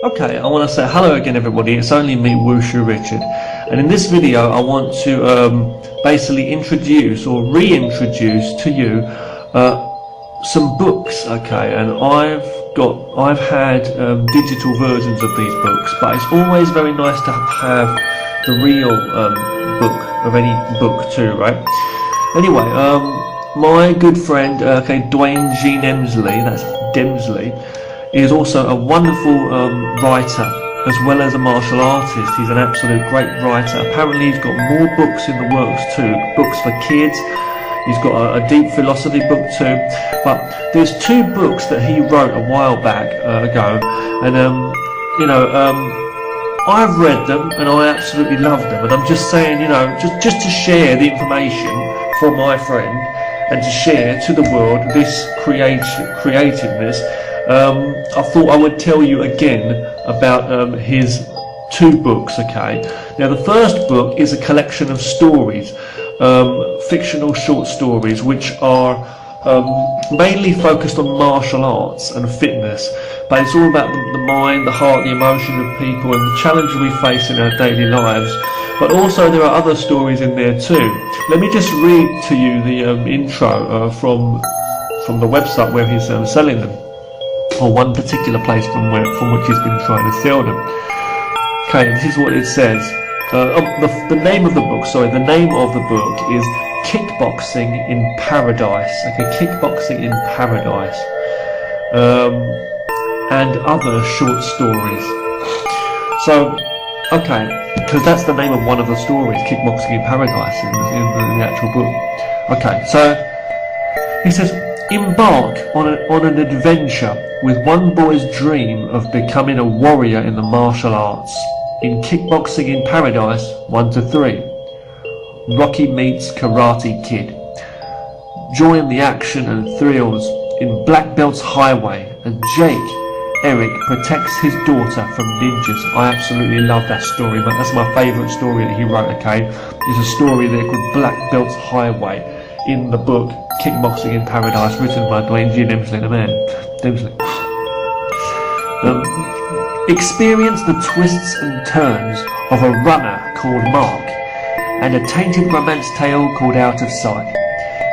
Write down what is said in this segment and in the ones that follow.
Okay, I want to say hello again everybody, it's only me, Wushu Richard, and in this video I want to basically introduce or reintroduce to you some books, okay, and I've had digital versions of these books, but it's always very nice to have the real book of any book too, right? Anyway, my good friend, By D G Emsley, that's Demsley, is also a wonderful writer as well as a martial artist. He's an absolute great writer. Apparently he's got more books in the works too, books for kids. He's got a deep philosophy book too. But there's two books that he wrote a while back ago, and I've read them and I absolutely love them. And I'm just saying, just to share the information from my friend and to share to the world this creativeness. I thought I would tell you again about his two books, okay? Now the first book is a collection of stories, fictional short stories, which are mainly focused on martial arts and fitness, but it's all about the mind, the heart, the emotion of people and the challenges we face in our daily lives. But also there are other stories in there too. Let me just read to you the intro from the website where he's selling them, or one particular place from which he's been trying to sell them. Okay, this is what it says. The name of the book is Kickboxing in Paradise. Okay, Kickboxing in Paradise, and other short stories. So, okay, because that's the name of one of the stories, Kickboxing in Paradise, in the actual book. Okay, so he says, embark on an adventure with one boy's dream of becoming a warrior in the martial arts in Kickboxing in Paradise 1-3. Rocky meets Karate Kid. Join the action and thrills in Black Belt's Highway, and Eric protects his daughter from ninjas. I absolutely love that story, but that's my favourite story that he wrote, okay? There's a story there called Black Belt's Highway in the book Kickboxing in Paradise, written by By D G Emsley, the man. Experience the twists and turns of a runner called Mark and a tainted romance tale called Out of Sight.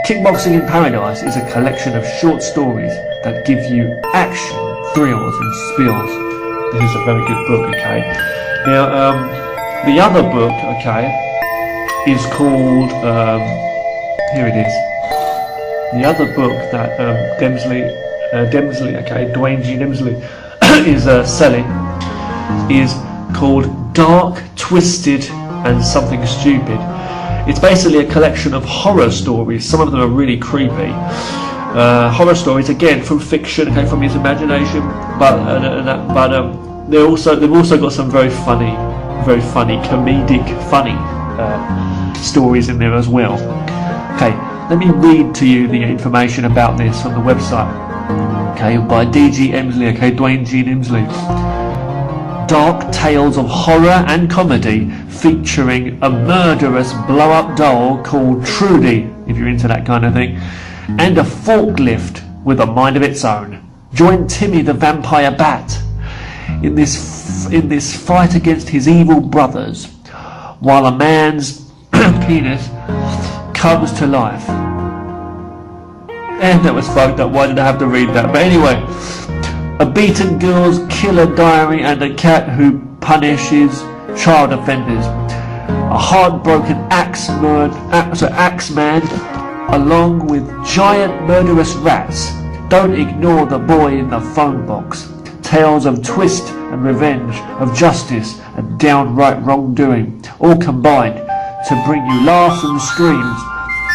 Kickboxing in Paradise is a collection of short stories that give you action, thrills and spills. This is a very good book, okay? Now, the other book, okay, is called, here it is. The other book that Demsley, okay, By D G Emsley is selling is called Dark, Twisted and Something Stupid. It's basically a collection of horror stories. Some of them are really creepy. Horror stories, again, from fiction, okay, from his imagination, but they've also got some very funny, comedic, funny stories in there as well. Okay, let me read to you the information about this from the website. Okay, by D G Emsley, okay, By D G Emsley. Dark tales of horror and comedy featuring a murderous blow-up doll called Trudy, if you're into that kind of thing, and a forklift with a mind of its own. Join Timmy the Vampire Bat in this fight against his evil brothers, while a man's penis comes to life. And that was fucked up. Why did I have to read that? But anyway, a beaten girl's killer diary and a cat who punishes child offenders. A heartbroken axeman along with giant murderous rats. Don't ignore the boy in the phone box. Tales of twist and revenge, of justice and downright wrongdoing, all combined to bring you laughs and screams.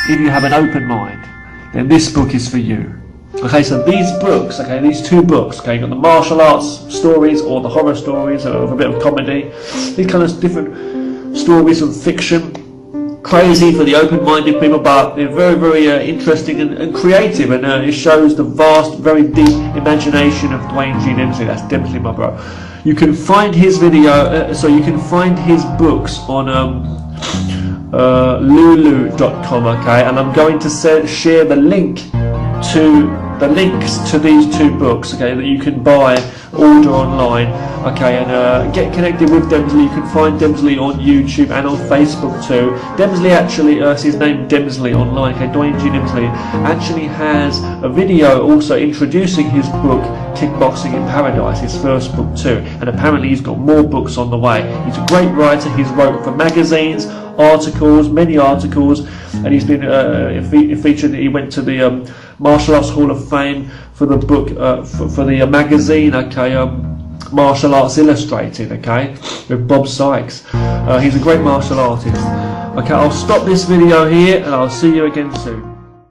If you have an open mind, then this book is for you. Okay, so these books, okay, these two books, okay, you've got the martial arts stories or the horror stories of a bit of comedy, these kind of different stories of fiction, crazy for the open-minded people, but they're very, very interesting and creative, and it shows the vast, very deep imagination of By D G Emsley. That's definitely my bro. You can find his you can find his books on lulu.com, okay, and I'm going to share the links to these two books, okay, that you can order online, Okay, and get connected with Demsley. You can find Demsley on YouTube and on Facebook too. Demsley actually, his name Demsley online, okay, Dwayne G Demsley, actually has a video also introducing his book, Kickboxing in Paradise, his first book too. And apparently he's got more books on the way. He's a great writer. He's wrote for magazines, articles, many articles, and he's been featured. He went to the Martial Arts Hall of Fame for the book, for the magazine, okay, Martial Arts Illustrated, okay, with Bob Sykes. He's a great martial artist. Okay, I'll stop this video here and I'll see you again soon.